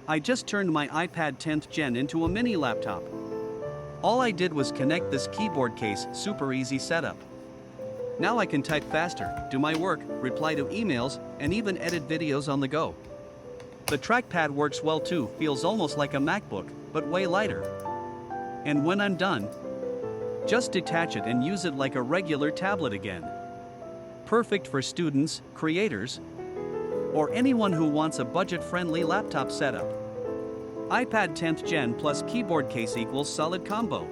I just turned my iPad 10th gen into a mini laptop. All I did was connect this keyboard case, super easy setup. Now I can type faster, do my work, reply to emails, and even edit videos on the go. The trackpad works well too, feels almost like a MacBook, but way lighter. And when I'm done, just detach it and use it like a regular tablet again. Perfect for students, creators, or anyone who wants a budget-friendly laptop setup. iPad 10th Gen plus keyboard case equals solid combo.